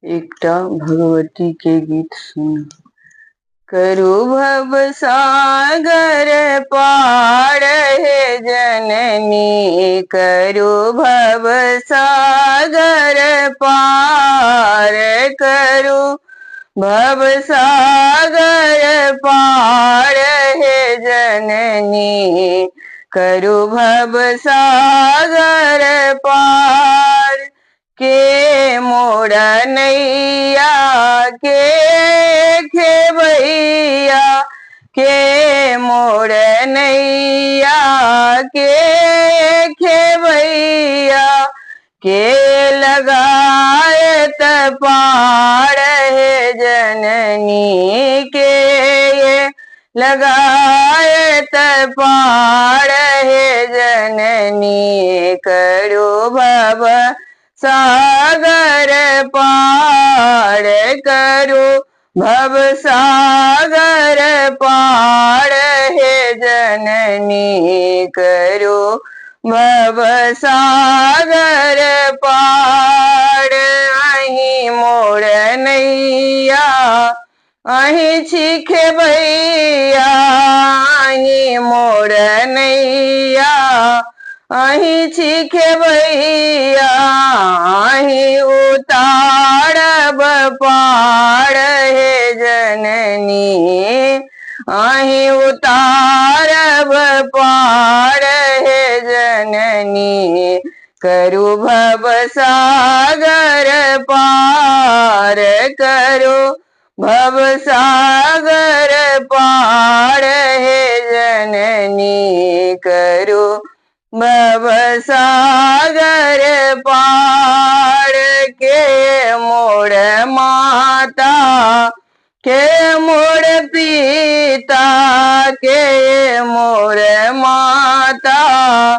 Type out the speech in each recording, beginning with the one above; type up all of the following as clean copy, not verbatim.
एकटा भगवती के गीत सुन। करु भव सागर पार हे जननी, करु भव सागर पार, करु भव सागर पार हे जननी, करु भव सागर पार। के मोर नैया के खेबैया, के मोर नैया के खेबैया, के लगायत पार हे जननी, के लगायत पार हे जननी, करु भव सागर पार, करु भव सागर पार हे जननी, करु भव सागर पार। अहि मोर नैया अहि छी खेबैया, अहि मोर नैया अहि छी खेबैया, अहि उतारब पार हे जननी, अहि उतारब पार हे जननी, करु भव सागर पार, करु भव सागर पार हे जननी, करु भव सागर पार। के मोर माता के मोर पिता, के मोर माता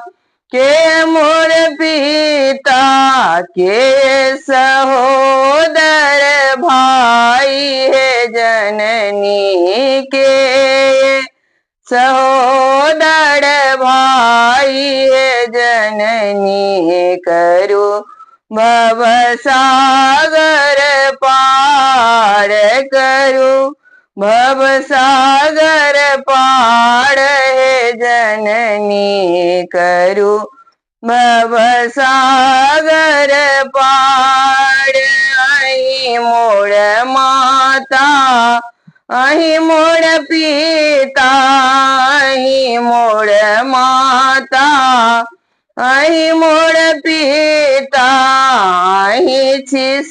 के मोर पिता, के सहोदर भाई हे जननी, के सहोदर भाई हे जननी, करु भव सागर पार, करु भव सागर पार हे जननी, करु भव सागर पार। अहि मोर माता अहि मोर पिता, अहि मोर माता अहि मोर पिता, अहि छी